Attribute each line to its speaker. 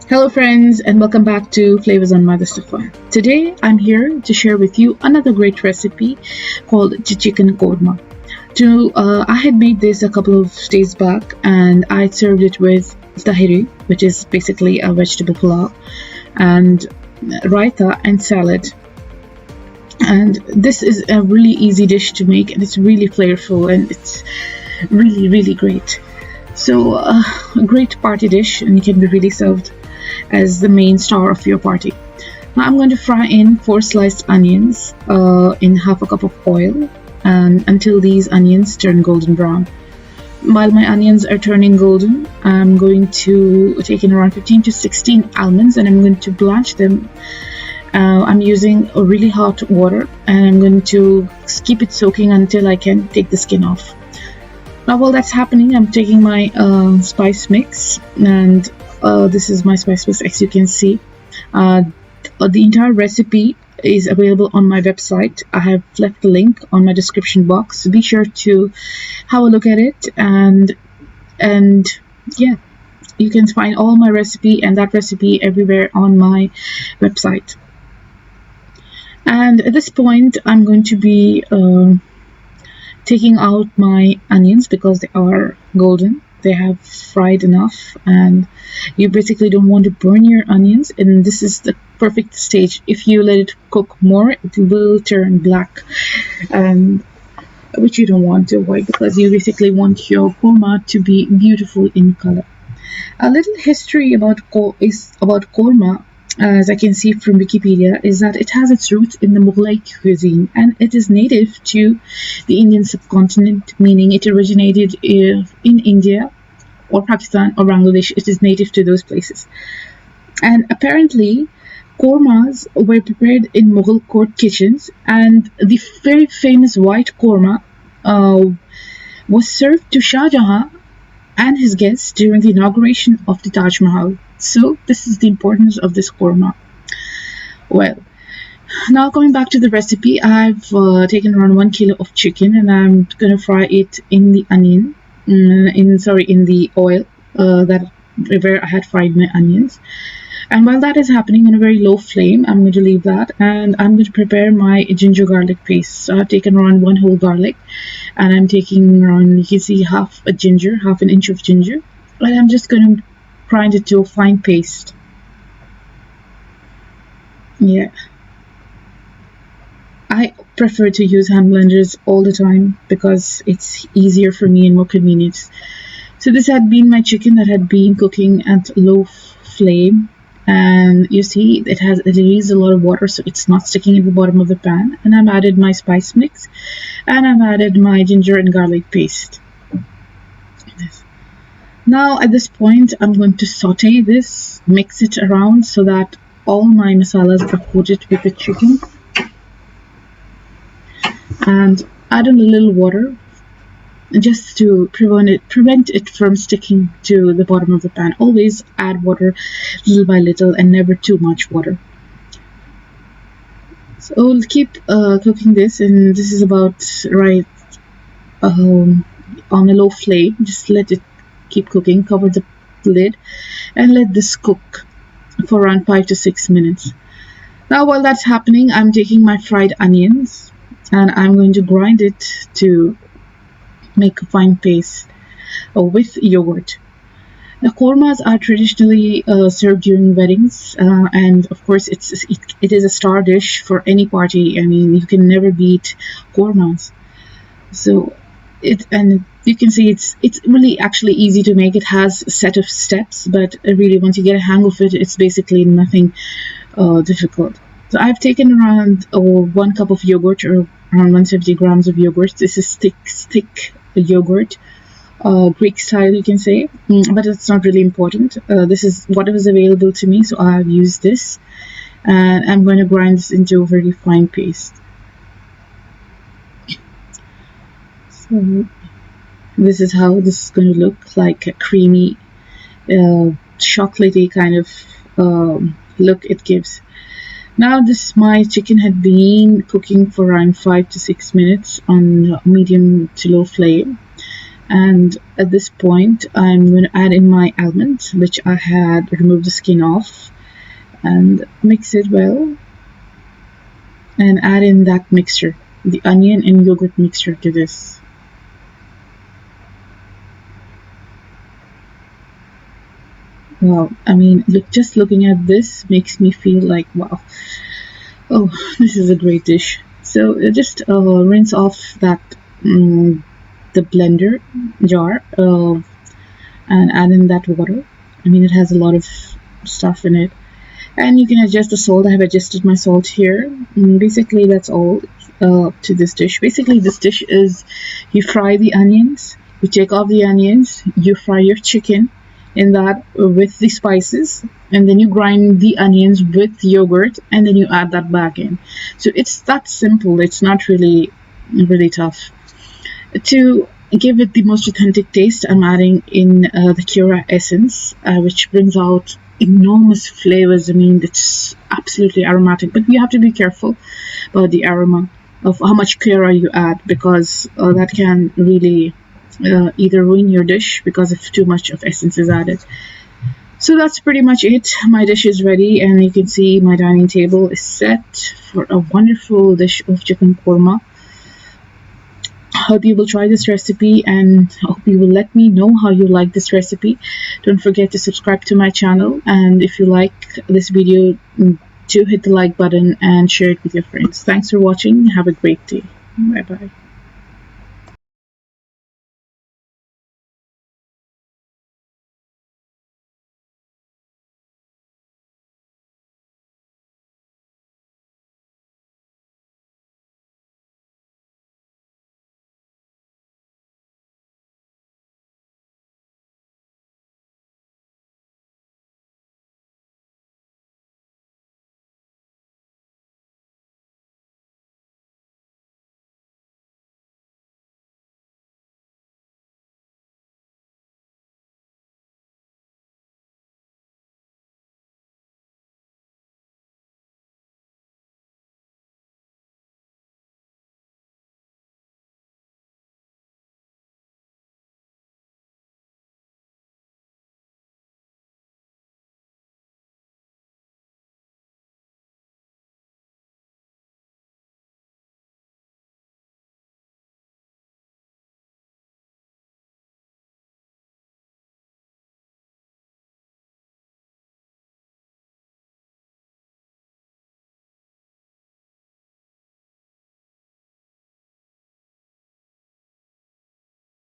Speaker 1: Hello, friends, and welcome back to Flavors on Mother Stefan. Today, I'm here to share with you another great recipe called chicken korma. I had made this a couple of days back, and I served it with tahiri, which is basically a vegetable pulao, and raita and salad. And this is a really easy dish to make, and it's really flavorful, and it's really great. So, a great party dish, and it can be really served as the main star of your party. Now I'm going to fry in 4 sliced onions in half a cup of oil and until these onions turn golden brown. While my onions are turning golden, I'm going to take in around 15 to 16 almonds and I'm going to blanch them. I'm using a really hot water and I'm going to keep it soaking until I can take the skin off. Now while that's happening, I'm taking my spice mix, and this is my spice mix. As you can see, the entire recipe is available on my website. I have left the link on my description box, so be sure to have a look at it, and yeah, you can find all my recipe and that recipe everywhere on my website. And at this point I'm going to be taking out my onions because they are golden. They have fried enough, and you basically don't want to burn your onions, and this is the perfect stage. If you let it cook more, it will turn black, and which you don't want to avoid because you basically want your korma to be beautiful in color. A little history about korma, as I can see from Wikipedia, is that it has its roots in the Mughlai cuisine and it is native to the Indian subcontinent, meaning it originated in India or Pakistan or Bangladesh. It is native to those places. And apparently, kormas were prepared in Mughal court kitchens, and the very famous white korma was served to Shah Jahan and his guests during the inauguration of the Taj Mahal. So this is the importance of this korma. Well, now coming back to the recipe, I've taken around 1 kilo of chicken and I'm gonna fry it in the in the oil that where I had fried my onions. And while that is happening on a very low flame, I'm going to leave that and I'm going to prepare my ginger garlic paste. So I've taken around 1 whole garlic and I'm taking around, you can see half an inch of ginger, and I'm just going to grind it to a fine paste. Yeah, I prefer to use hand blenders all the time because it's easier for me and more convenient. So this had been my chicken that had been cooking at low flame, and you see it released a lot of water, so it's not sticking in the bottom of the pan. And I've added my spice mix and I've added my ginger and garlic paste. Now at this point I'm going to saute this, mix it around so that all my masalas are coated with the chicken, and add in a little water just to prevent it from sticking to the bottom of the pan. Always add water little by little and never too much water. So we'll keep cooking this, and this is about right on a low flame. Just let it keep cooking, cover the lid and let this cook for around 5 to 6 minutes. Now while that's happening, I'm taking my fried onions and I'm going to grind it to make a fine paste with yogurt. The kormas are traditionally served during weddings, and of course it is a star dish for any party. I mean, you can never beat kormas. So you can see it's really actually easy to make. It has a set of steps, but really once you get a hang of it, it's basically nothing difficult. So I've taken around 1 cup of yogurt, or around 170 grams of yogurt. This is thick yogurt, Greek style you can say, but it's not really important. This is what was available to me, so I've used this, and I'm going to grind this into a very fine paste. So this is how this is going to look, like a creamy, chocolatey kind of look it gives. Now my chicken had been cooking for around 5 to 6 minutes on medium to low flame, And at this point, I'm going to add in my almonds, which I had removed the skin off, and mix it well, and add in that mixture, the onion and yogurt mixture to this. Wow, I mean, just looking at this makes me feel like, wow, oh, this is a great dish. So just rinse off that the blender jar and add in that water. I mean, it has a lot of stuff in it, and you can adjust the salt. I have adjusted my salt here. Basically, that's all to this dish. Basically, this dish is you fry the onions, you take off the onions, you fry your chicken in that with the spices, and then you grind the onions with yogurt, and then you add that back in. So it's that simple. It's not really tough. To give it the most authentic taste, I'm adding in the Cura essence, which brings out enormous flavors. I mean, it's absolutely aromatic, but you have to be careful about the aroma of how much Cura you add, because that can really either ruin your dish because if too much of essence is added. So that's pretty much it. My dish is ready, and you can see my dining table is set for a wonderful dish of chicken korma. Hope you will try this recipe, and hope you will let me know how you like this recipe. Don't forget to subscribe to my channel, and if you like this video, do hit the like button and share it with your friends. Thanks for watching. Have a great day. Bye bye.